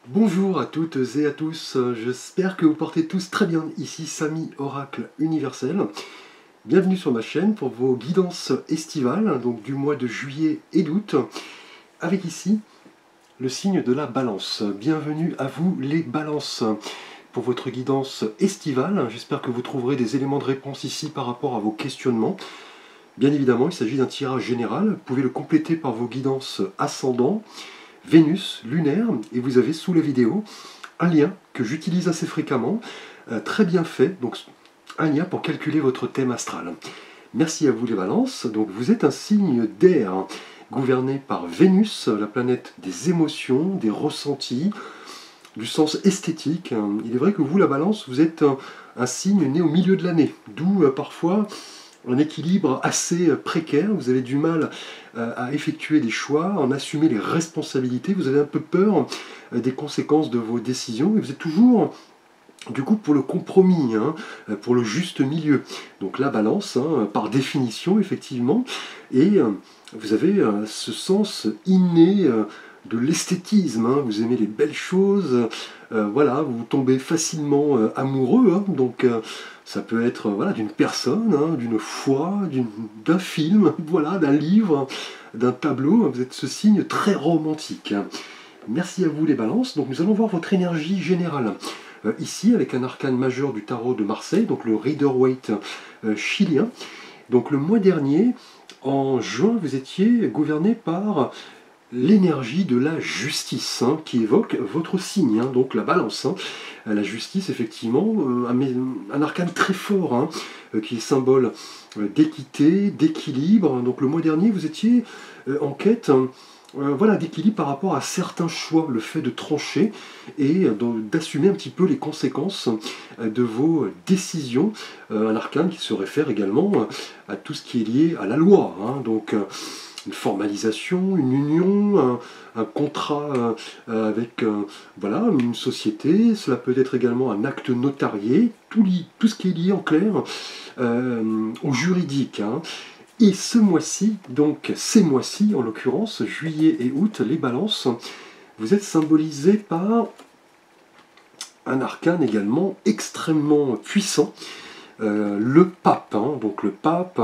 Bonjour à toutes et à tous, j'espère que vous portez tous très bien. Ici Samy Oracle Universel. Bienvenue sur ma chaîne pour vos guidances estivales, donc du mois de juillet et d'août, avec ici le signe de la balance. Bienvenue à vous les balances pour votre guidance estivale. J'espère que vous trouverez des éléments de réponse ici par rapport à vos questionnements. Bien évidemment, il s'agit d'un tirage général. Vous pouvez le compléter par vos guidances ascendants, Vénus, lunaire, et vous avez sous la vidéo un lien que j'utilise assez fréquemment, très bien fait, donc un lien pour calculer votre thème astral. Merci à vous les balances. Donc vous êtes un signe d'air, gouverné par Vénus, la planète des émotions, des ressentis, du sens esthétique. Il est vrai que vous, la balance, vous êtes un signe né au milieu de l'année, d'où parfois un équilibre assez précaire, vous avez du mal à effectuer des choix, en assumer les responsabilités, vous avez un peu peur des conséquences de vos décisions, et vous êtes toujours du coup pour le compromis, pour le juste milieu. Donc la balance, par définition, effectivement, et vous avez ce sens inné de l'esthétisme, vous aimez les belles choses, voilà, vous tombez facilement amoureux, donc ça peut être voilà, d'une personne, d'une foi, d'un film, voilà, d'un livre, d'un tableau. Vous êtes ce signe très romantique. Merci à vous les balances. Donc nous allons voir votre énergie générale. Ici, avec un arcane majeur du tarot de Marseille, donc le Rider-Waite chilien. Donc le mois dernier, en juin, vous étiez gouverné par l'énergie de la justice, qui évoque votre signe, donc la balance. La justice, effectivement, un arcane très fort, qui est symbole d'équité, d'équilibre. Donc le mois dernier, vous étiez en quête voilà, d'équilibre par rapport à certains choix, le fait de trancher et d'assumer un petit peu les conséquences de vos décisions. Un arcane qui se réfère également à tout ce qui est lié à la loi. Donc une formalisation, une union, un contrat avec voilà, une société. Cela peut être également un acte notarié, tout ce qui est lié en clair au juridique. Et ce mois-ci, donc ces mois-ci en l'occurrence, juillet et août, les balances, vous êtes symbolisés par un arcane également extrêmement puissant, le pape. Donc le pape,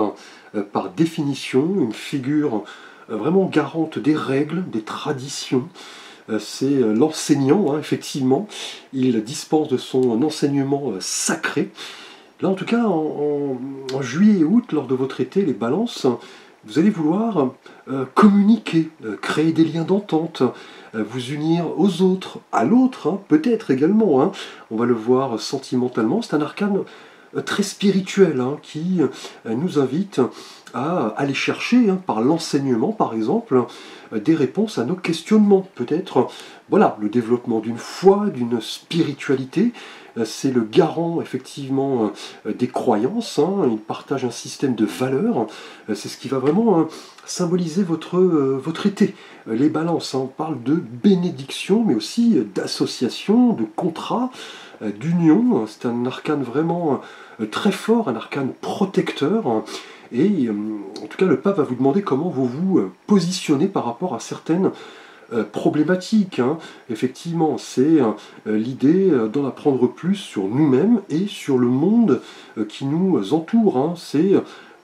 par définition, une figure vraiment garante des règles, des traditions. C'est l'enseignant, effectivement. Il dispense de son enseignement sacré. Là, en tout cas, en juillet et août, lors de votre été, les balances, vous allez vouloir communiquer, créer des liens d'entente, vous unir aux autres, à l'autre, peut-être également. On va le voir sentimentalement. C'est un arcane très spirituel qui nous invite à aller chercher, par l'enseignement par exemple, des réponses à nos questionnements. Peut-être voilà, le développement d'une foi, d'une spiritualité. C'est le garant effectivement des croyances, il partage un système de valeurs, c'est ce qui va vraiment symboliser votre été. Les balances, on parle de bénédiction, mais aussi d'association, de contrat, d'union. C'est un arcane vraiment très fort, un arcane protecteur. Et en tout cas, le pape va vous demander comment vous vous positionnez par rapport à certaines problématiques. Effectivement, c'est l'idée d'en apprendre plus sur nous-mêmes et sur le monde qui nous entoure. C'est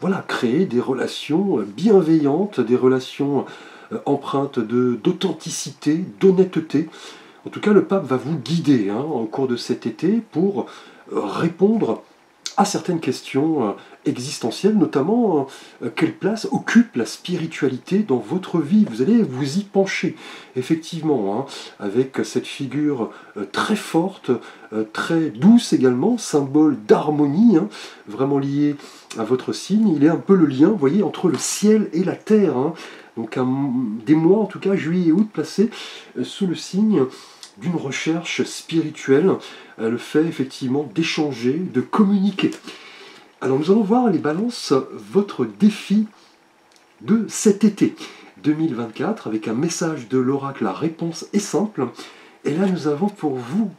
voilà, créer des relations bienveillantes, des relations empreintes d'authenticité, d'honnêteté. En tout cas, le pape va vous guider en cours de cet été pour répondre à certaines questions existentielles, notamment quelle place occupe la spiritualité dans votre vie. Vous allez vous y pencher, effectivement, avec cette figure très forte, très douce également, symbole d'harmonie, vraiment lié à votre signe. Il est un peu le lien, vous voyez, entre le ciel et la terre. Donc des mois, en tout cas, juillet et août, placés sous le signe d'une recherche spirituelle, le fait effectivement d'échanger, de communiquer. Alors nous allons voir les balances, votre défi de cet été 2024 avec un message de l'oracle. La réponse est simple. Et là nous avons pour vous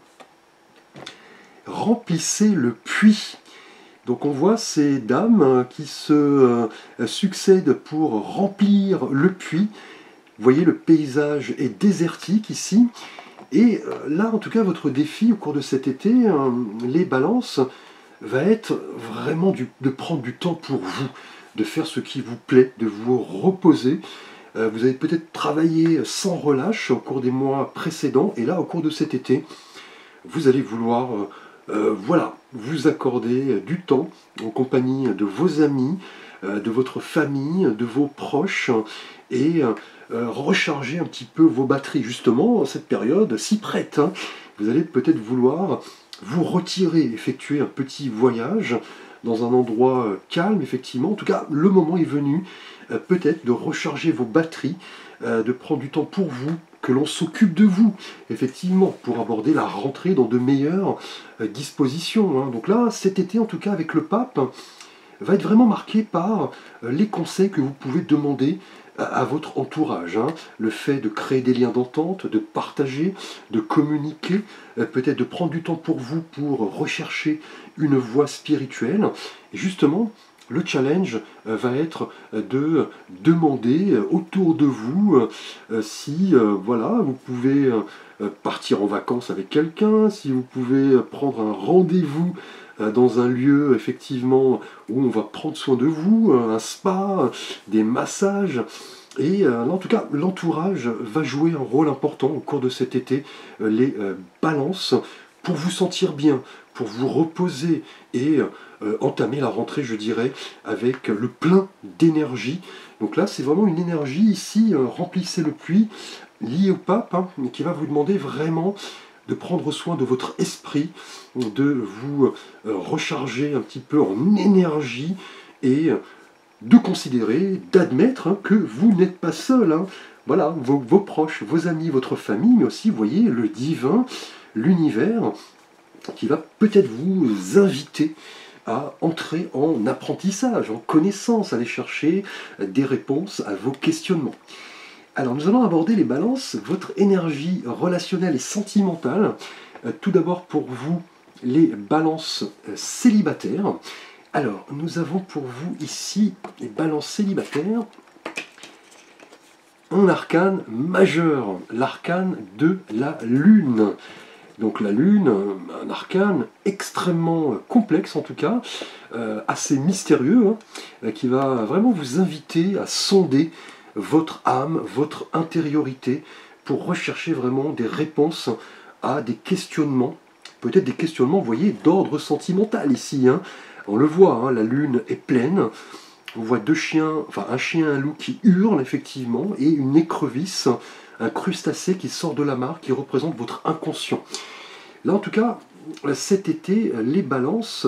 remplissez le puits. Donc on voit ces dames qui se succèdent pour remplir le puits. Vous voyez, le paysage est désertique ici. Et là, en tout cas, votre défi au cours de cet été, les balances, va être vraiment de prendre du temps pour vous, de faire ce qui vous plaît, de vous reposer. Vous avez peut-être travaillé sans relâche au cours des mois précédents, et là, au cours de cet été, vous allez vouloir voilà, vous accorder du temps en compagnie de vos amis, de votre famille, de vos proches, et recharger un petit peu vos batteries. Justement, en cette période si prête, hein, vous allez peut-être vouloir vous retirer, effectuer un petit voyage dans un endroit calme, effectivement. En tout cas, le moment est venu peut-être de recharger vos batteries, de prendre du temps pour vous, que l'on s'occupe de vous, effectivement, pour aborder la rentrée dans de meilleures dispositions, hein. Donc là, cet été, en tout cas, avec le pape, va être vraiment marqué par les conseils que vous pouvez demander à votre entourage, hein. Le fait de créer des liens d'entente, de partager, de communiquer, peut-être de prendre du temps pour vous pour rechercher une voie spirituelle. Et justement, le challenge va être de demander autour de vous si voilà, vous pouvez partir en vacances avec quelqu'un, si vous pouvez prendre un rendez-vous dans un lieu effectivement où on va prendre soin de vous, un spa, des massages. Et en tout cas, l'entourage va jouer un rôle important au cours de cet été, les balances, pour vous sentir bien, pour vous reposer et entamer la rentrée, je dirais, avec le plein d'énergie. Donc là, c'est vraiment une énergie ici, remplissez le puits, lié au pape, hein, qui va vous demander vraiment de prendre soin de votre esprit, de vous recharger un petit peu en énergie et de considérer, d'admettre hein, que vous n'êtes pas seul. Hein. Voilà, vos proches, vos amis, votre famille, mais aussi, vous voyez, le divin, l'univers, qui va peut-être vous inviter à entrer en apprentissage, en connaissance, aller chercher des réponses à vos questionnements. Alors nous allons aborder les balances, votre énergie relationnelle et sentimentale. Tout d'abord pour vous, les balances célibataires. Alors nous avons pour vous ici les balances célibataires, un arcane majeur, l'arcane de la lune. Donc la lune, un arcane extrêmement complexe en tout cas, assez mystérieux, hein, qui va vraiment vous inviter à sonder votre âme, votre intériorité, pour rechercher vraiment des réponses à des questionnements, peut-être des questionnements, vous voyez, d'ordre sentimental ici. Hein. On le voit, hein, la lune est pleine, on voit deux chiens, enfin un chien et un loup qui hurlent effectivement, et une écrevisse, un crustacé qui sort de la mare, qui représente votre inconscient. Là en tout cas, cet été, les balances,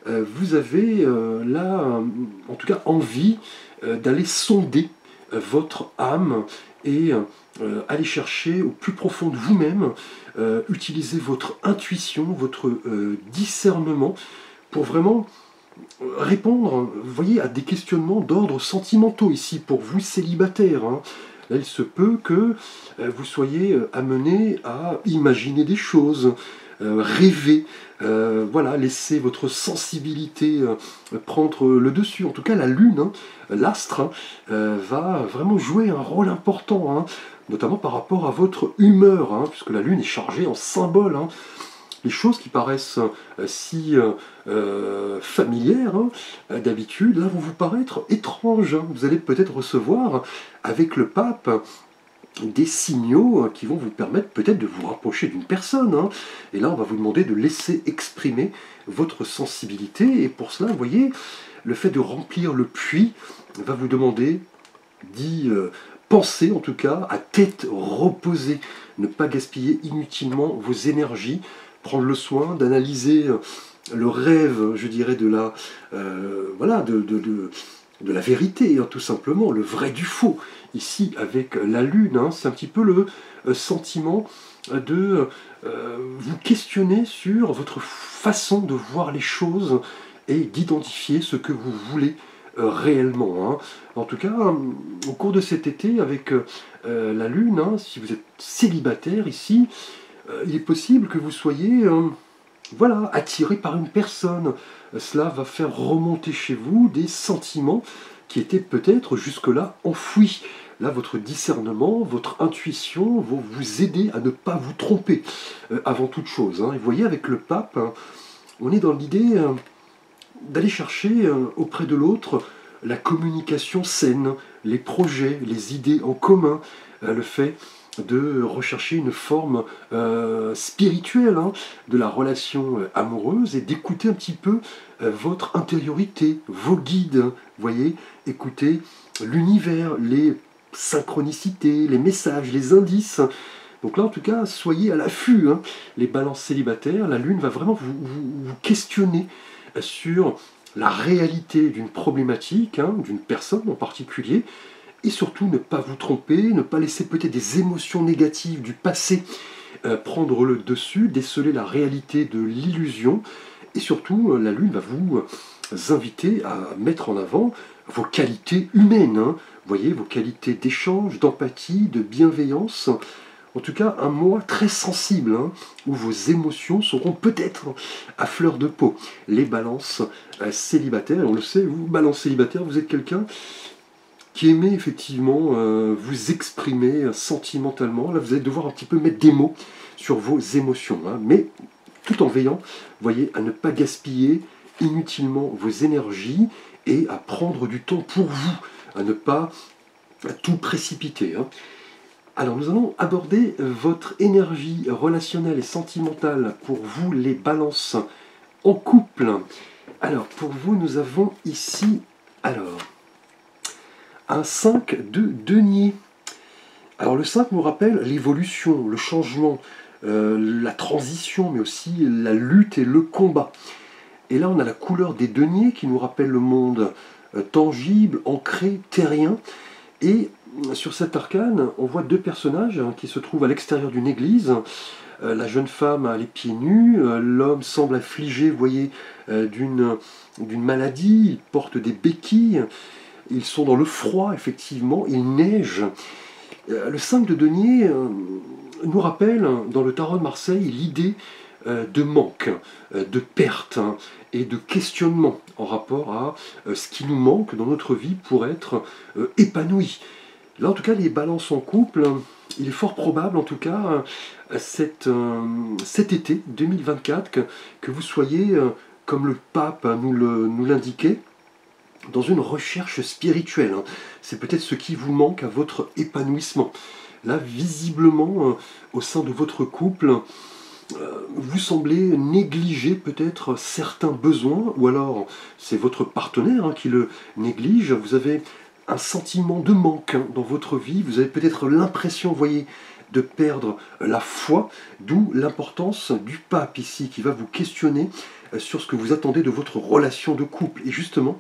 vous avez là, en tout cas, envie d'aller sonder votre âme et aller chercher au plus profond de vous-même, utiliser votre intuition, votre discernement pour vraiment répondre, vous voyez, à des questionnements d'ordre sentimentaux ici pour vous célibataires. Hein. Là, il se peut que vous soyez amené à imaginer des choses, rêver, voilà, laisser votre sensibilité prendre le dessus. En tout cas, la lune, hein, l'astre, hein, va vraiment jouer un rôle important, hein, notamment par rapport à votre humeur, hein, puisque la lune est chargée en symboles. Hein. Les choses qui paraissent si familières, hein, d'habitude, là vont vous paraître étranges. Hein. Vous allez peut-être recevoir avec le pape des signaux qui vont vous permettre peut-être de vous rapprocher d'une personne. Hein. Et là, on va vous demander de laisser exprimer votre sensibilité. Et pour cela, vous voyez, le fait de remplir le puits va vous demander d'y penser, en tout cas, à tête reposée. Ne pas gaspiller inutilement vos énergies. Prendre le soin d'analyser le rêve, je dirais, de la, voilà, de la vérité, hein, tout simplement, le vrai du faux. Ici, avec la lune, hein, c'est un petit peu le sentiment de vous questionner sur votre façon de voir les choses et d'identifier ce que vous voulez réellement. Hein. En tout cas, au cours de cet été, avec la lune, hein, si vous êtes célibataire ici, il est possible que vous soyez voilà, attiré par une personne. Cela va faire remonter chez vous des sentiments qui étaient peut-être jusque-là enfouis. Là, votre discernement, votre intuition vont vous aider à ne pas vous tromper avant toute chose. Et vous voyez, avec le pape, on est dans l'idée d'aller chercher auprès de l'autre la communication saine, les projets, les idées en commun, le fait de rechercher une forme spirituelle de la relation amoureuse et d'écouter un petit peu votre intériorité, vos guides, vous voyez, écoutez l'univers, les synchronicités, les messages, les indices. Donc là, en tout cas, soyez à l'affût, les balances célibataires. La Lune va vraiment vous questionner sur la réalité d'une problématique, d'une personne en particulier, et surtout ne pas vous tromper, ne pas laisser peut-être des émotions négatives du passé prendre le dessus, déceler la réalité de l'illusion, et surtout la Lune va vous inviter à mettre en avant vos qualités humaines, vous voyez, vos qualités d'échange, d'empathie, de bienveillance. En tout cas, un mois très sensible, où vos émotions seront peut-être à fleur de peau. Les balances célibataires, on le sait, vous, balance célibataire, vous êtes quelqu'un qui aimait effectivement vous exprimer sentimentalement. Là, vous allez devoir un petit peu mettre des mots sur vos émotions, mais tout en veillant, vous voyez, à ne pas gaspiller inutilement vos énergies et à prendre du temps pour vous, à ne pas tout précipiter. Alors nous allons aborder votre énergie relationnelle et sentimentale pour vous les balances en couple. Alors pour vous nous avons ici un 5 de denier. Alors le 5 nous rappelle l'évolution, le changement, la transition, mais aussi la lutte et le combat. Et là on a la couleur des deniers qui nous rappelle le monde tangible, ancré, terrien. Et sur cet arcane, on voit deux personnages qui se trouvent à l'extérieur d'une église. La jeune femme a les pieds nus, l'homme semble affligé, vous voyez, d'une maladie, il porte des béquilles, ils sont dans le froid, effectivement, il neige. Le 5 de denier nous rappelle, dans le tarot de Marseille, l'idée de manque, de perte et de questionnement en rapport à ce qui nous manque dans notre vie pour être épanoui. Là, en tout cas, les balances en couple, il est fort probable, en tout cas, cet été 2024, que vous soyez, comme le pape nous l'indiquait, dans une recherche spirituelle. C'est peut-être ce qui vous manque à votre épanouissement. Là, visiblement, au sein de votre couple, vous semblez négliger peut-être certains besoins, ou alors c'est votre partenaire qui le néglige. Vous avez un sentiment de manque dans votre vie, vous avez peut-être l'impression, vous voyez, de perdre la foi, d'où l'importance du pape ici, qui va vous questionner sur ce que vous attendez de votre relation de couple. Et justement,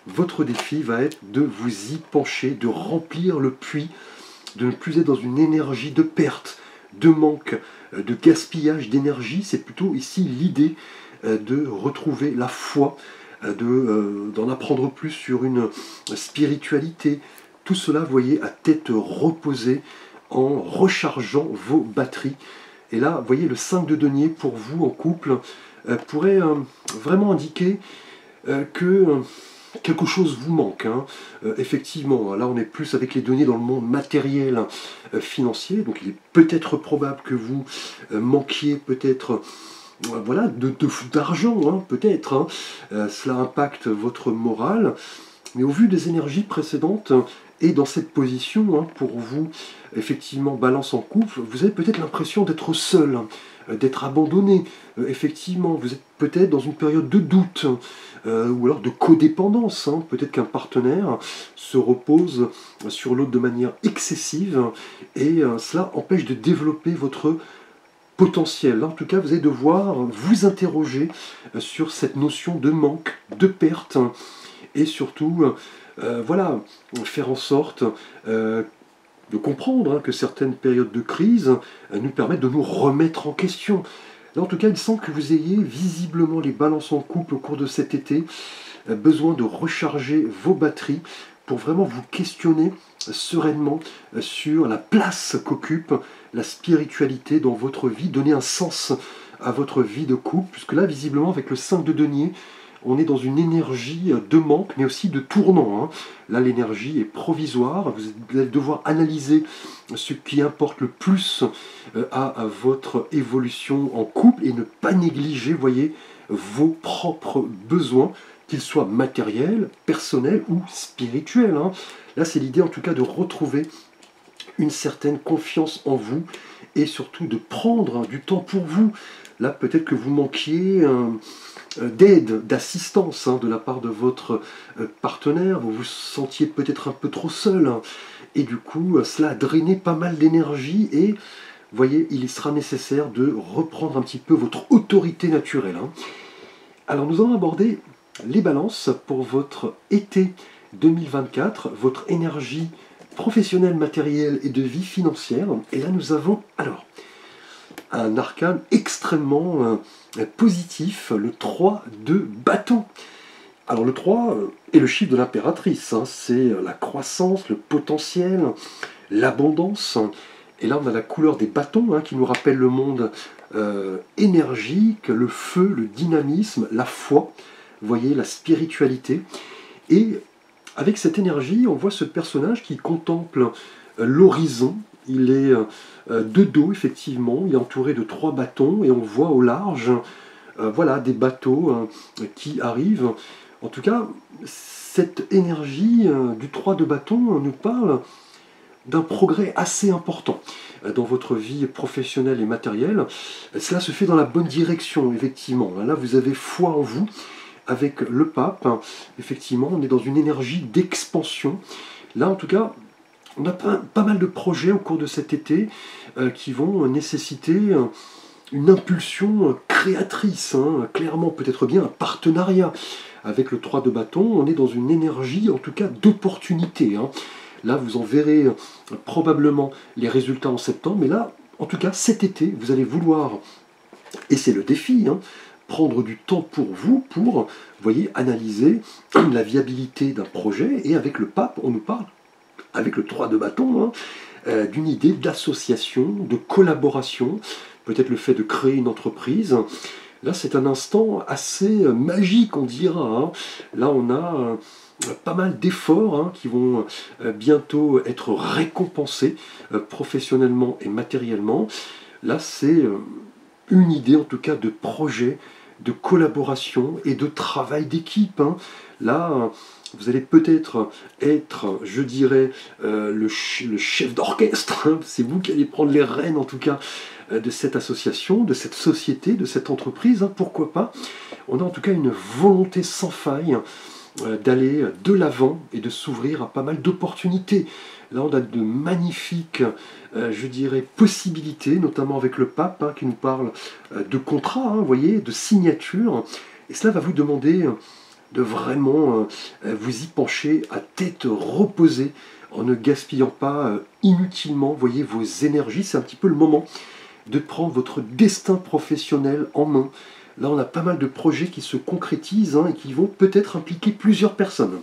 votre défi va être de vous y pencher, de remplir le puits, de ne plus être dans une énergie de perte, de manque, de gaspillage d'énergie. C'est plutôt ici l'idée de retrouver la foi, d'en apprendre plus sur une spiritualité. Tout cela, vous voyez, à tête reposée, en rechargeant vos batteries. Et là, vous voyez, le 5 de denier, pour vous, en couple, pourrait vraiment indiquer que quelque chose vous manque. Effectivement, là, on est plus avec les deniers dans le monde matériel, financier. Donc, il est peut-être probable que vous manquiez peut-être voilà, d'argent, peut-être. Cela impacte votre morale. Mais au vu des énergies précédentes, et dans cette position, pour vous, effectivement, balance en couple, vous avez peut-être l'impression d'être seul, d'être abandonné. Effectivement, vous êtes peut-être dans une période de doute, ou alors de codépendance. Peut-être qu'un partenaire se repose sur l'autre de manière excessive, et cela empêche de développer votre potentiel. En tout cas, vous allez devoir vous interroger sur cette notion de manque, de perte, et surtout, voilà, faire en sorte de comprendre que certaines périodes de crise nous permettent de nous remettre en question. Là, en tout cas, il semble que vous ayez visiblement les balances en couple au cours de cet été, besoin de recharger vos batteries pour vraiment vous questionner sereinement sur la place qu'occupe la spiritualité dans votre vie, donner un sens à votre vie de couple, puisque là, visiblement, avec le 5 de denier, on est dans une énergie de manque, mais aussi de tournant, hein. Là, l'énergie est provisoire. Vous allez devoir analyser ce qui importe le plus à votre évolution en couple et ne pas négliger, voyez, vos propres besoins, qu'ils soient matériels, personnels ou spirituels, hein. Là, c'est l'idée en tout cas de retrouver une certaine confiance en vous et surtout de prendre du temps pour vous. Là, peut-être que vous manquiez d'aide, d'assistance, hein, de la part de votre partenaire. Vous vous sentiez peut-être un peu trop seul, hein, et du coup, cela a drainé pas mal d'énergie et voyez, il sera nécessaire de reprendre un petit peu votre autorité naturelle, hein. Alors, nous allons aborder les balances pour votre été 2024, votre énergie professionnelle, matérielle et de vie financière. Et là, nous avons alors un arcane extrêmement positif, le 3 de bâton. Alors le 3 est le chiffre de l'impératrice, hein, c'est la croissance, le potentiel, l'abondance. Et là, on a la couleur des bâtons, hein, qui nous rappelle le monde énergique, le feu, le dynamisme, la foi, vous voyez, la spiritualité. Et avec cette énergie, on voit ce personnage qui contemple l'horizon. Il est de dos, effectivement, il est entouré de 3 bâtons, et on voit au large voilà, des bateaux qui arrivent. En tout cas, cette énergie du 3 de bâton nous parle d'un progrès assez important dans votre vie professionnelle et matérielle. Cela se fait dans la bonne direction, effectivement. Là, vous avez foi en vous. Avec le pape, effectivement, on est dans une énergie d'expansion. Là, en tout cas, on a pas mal de projets au cours de cet été qui vont nécessiter une impulsion créatrice, hein. Clairement, peut-être bien un partenariat. Avec le 3 de bâton, on est dans une énergie, en tout cas, d'opportunité, hein. Là, vous en verrez probablement les résultats en septembre, mais là, en tout cas, cet été, vous allez vouloir, et c'est le défi, hein, prendre du temps pour vous, pour, voyez, analyser la viabilité d'un projet. Et avec le pape, on nous parle, avec le 3 de bâton, hein, d'une idée d'association, de collaboration, peut-être le fait de créer une entreprise. Là, c'est un instant assez magique, on dira, hein. Là, on a pas mal d'efforts, hein, qui vont bientôt être récompensés professionnellement et matériellement. Là, c'est une idée, en tout cas, de projet, de collaboration et de travail d'équipe, hein. Là, vous allez peut-être être, je dirais, le chef d'orchestre, hein. C'est vous qui allez prendre les rênes, en tout cas, de cette association, de cette société, de cette entreprise, hein, pourquoi pas. On a en tout cas une volonté sans faille d'aller de l'avant et de s'ouvrir à pas mal d'opportunités. Là, on a de magnifiques, je dirais, possibilités, notamment avec le pape, hein, qui nous parle de contrats, hein, vous voyez, de signatures. Et cela va vous demander de vraiment vous y pencher à tête reposée, en ne gaspillant pas inutilement, voyez, vos énergies. C'est un petit peu le moment de prendre votre destin professionnel en main. Là, on a pas mal de projets qui se concrétisent, hein, et qui vont peut-être impliquer plusieurs personnes.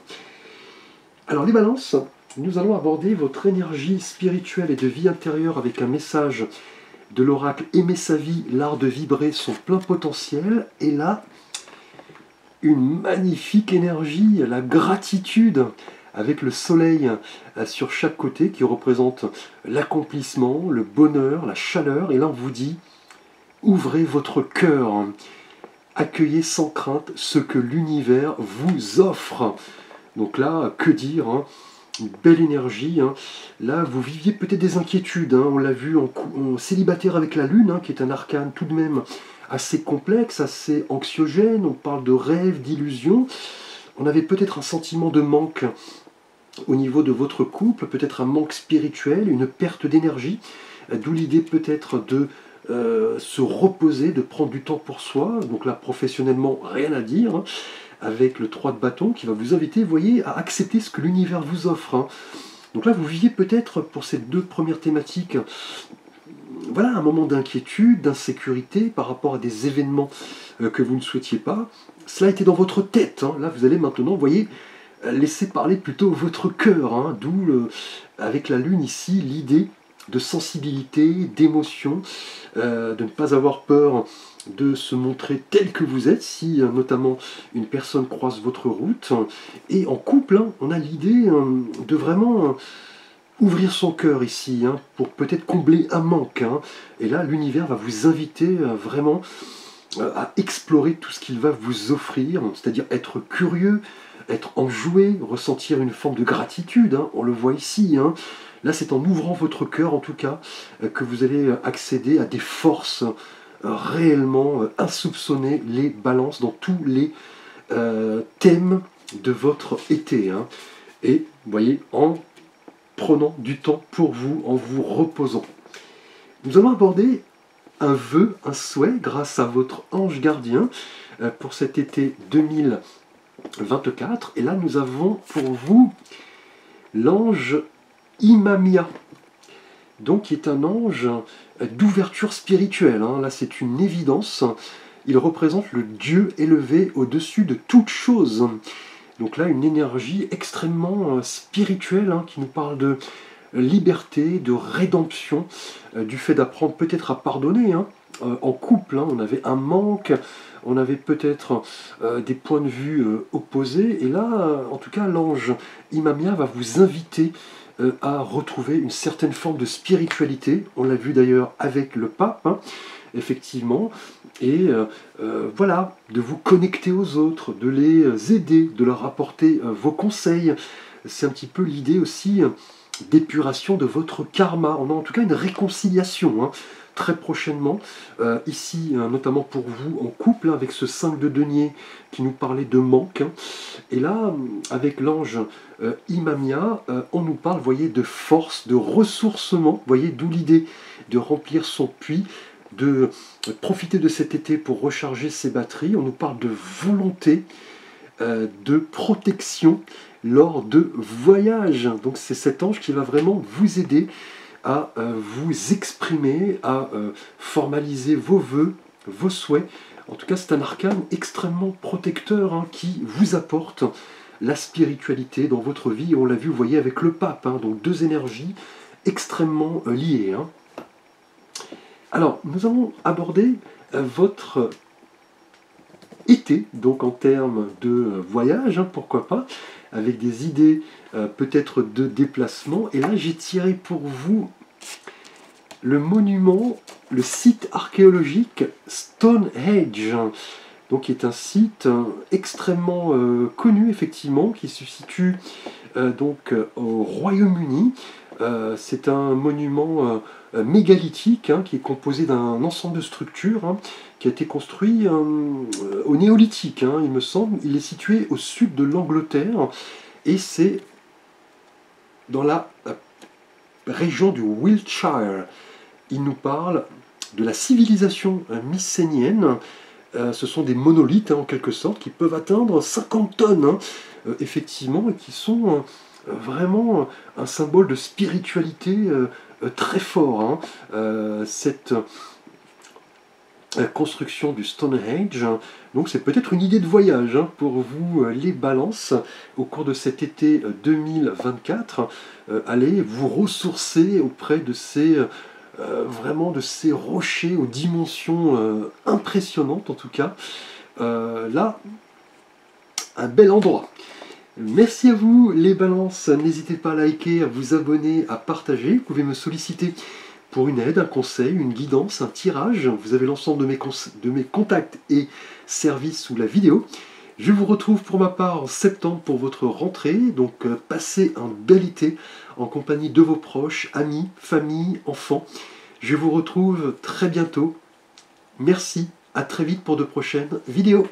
Alors, les balances, nous allons aborder votre énergie spirituelle et de vie intérieure avec un message de l'oracle Aimer sa vie, l'art de vibrer son plein potentiel. Et là, une magnifique énergie, la gratitude, avec le soleil sur chaque côté qui représente l'accomplissement, le bonheur, la chaleur. Et là, on vous dit, ouvrez votre cœur, accueillez sans crainte ce que l'univers vous offre. Donc là, que dire, hein, une belle énergie, hein. Là, vous viviez peut-être des inquiétudes, hein. On l'a vu en célibataire avec la lune, hein, qui est un arcane tout de même assez complexe, assez anxiogène. On parle de rêves, d'illusions. On avait peut-être un sentiment de manque au niveau de votre couple, peut-être un manque spirituel, une perte d'énergie, d'où l'idée peut-être de se reposer, de prendre du temps pour soi. Donc là, professionnellement, rien à dire, hein, avec le 3 de bâton qui va vous inviter, vous voyez, à accepter ce que l'univers vous offre, hein. Donc là, vous viviez peut-être, pour ces 2 premières thématiques, voilà, un moment d'inquiétude, d'insécurité par rapport à des événements que vous ne souhaitiez pas. Cela était dans votre tête, hein. Là, vous allez maintenant, vous voyez, laisser parler plutôt votre cœur, hein. D'où, avec la lune ici, l'idée de sensibilité, d'émotion, de ne pas avoir peur de se montrer tel que vous êtes, si notamment une personne croise votre route. Et en couple, hein, on a l'idée de vraiment ouvrir son cœur ici, hein, pour peut-être combler un manque. Hein. Et là, l'univers va vous inviter vraiment à explorer tout ce qu'il va vous offrir, c'est-à-dire être curieux, être enjoué, ressentir une forme de gratitude, hein, on le voit ici. Hein. Là, c'est en ouvrant votre cœur, en tout cas, que vous allez accéder à des forces réellement insoupçonnées, les balances dans tous les thèmes de votre été. Hein. Et, vous voyez, en prenant du temps pour vous, en vous reposant. Nous allons aborder un vœu, un souhait, grâce à votre ange gardien pour cet été 2024. Et là, nous avons pour vous l'ange Imamia, donc qui est un ange d'ouverture spirituelle. Hein. Là, c'est une évidence. Il représente le Dieu élevé au-dessus de toute chose. Donc là, une énergie extrêmement spirituelle, hein, qui nous parle de liberté, de rédemption, du fait d'apprendre peut-être à pardonner. Hein. En couple, hein, on avait un manque, on avait peut-être des points de vue opposés. Et là, en tout cas, l'ange Imamia va vous inviter à retrouver une certaine forme de spiritualité. On l'a vu d'ailleurs avec le pape, hein, effectivement. Et voilà, de vous connecter aux autres, de les aider, de leur apporter vos conseils. C'est un petit peu l'idée aussi d'épuration de votre karma. On a en tout cas une réconciliation, hein, très prochainement, ici notamment pour vous en couple, hein, avec ce 5 de denier qui nous parlait de manque. Hein. Et là, avec l'ange Imamia, on nous parle, voyez, de force, de ressourcement, voyez, d'où l'idée de remplir son puits, de profiter de cet été pour recharger ses batteries. On nous parle de volonté, de protection lors de voyages. Donc c'est cet ange qui va vraiment vous aider à vous exprimer, à formaliser vos vœux, vos souhaits. En tout cas, c'est un arcane extrêmement protecteur, hein, qui vous apporte la spiritualité dans votre vie. On l'a vu, vous voyez, avec le pape. Hein, donc deux énergies extrêmement liées. Hein. Alors, nous allons aborder votre été, donc en termes de voyage, hein, pourquoi pas, avec des idées peut-être de déplacement. Et là, j'ai tiré pour vous le monument, le site archéologique Stonehenge, donc qui est un site extrêmement connu, effectivement, qui se situe donc au Royaume-Uni. C'est un monument mégalithique, hein, qui est composé d'un ensemble de structures, hein, qui a été construit au néolithique, hein, il me semble. Il est situé au sud de l'Angleterre et c'est dans la région du Wiltshire. Il nous parle de la civilisation mycénienne. Ce sont des monolithes, hein, en quelque sorte, qui peuvent atteindre 50 tonnes, hein, effectivement, et qui sont vraiment un symbole de spiritualité très fort. Hein. Cette construction du Stonehenge, donc c'est peut-être une idée de voyage, hein, pour vous les balances au cours de cet été 2024. Allez vous ressourcer auprès de ces vraiment de ces rochers aux dimensions impressionnantes, en tout cas. Là, un bel endroit. Merci à vous les balances, n'hésitez pas à liker, à vous abonner, à partager. Vous pouvez me solliciter pour une aide, un conseil, une guidance, un tirage. Vous avez l'ensemble de mes contacts et services sous la vidéo. Je vous retrouve pour ma part en septembre pour votre rentrée, donc passez un bel été en compagnie de vos proches, amis, famille, enfants. Je vous retrouve très bientôt. Merci, à très vite pour de prochaines vidéos.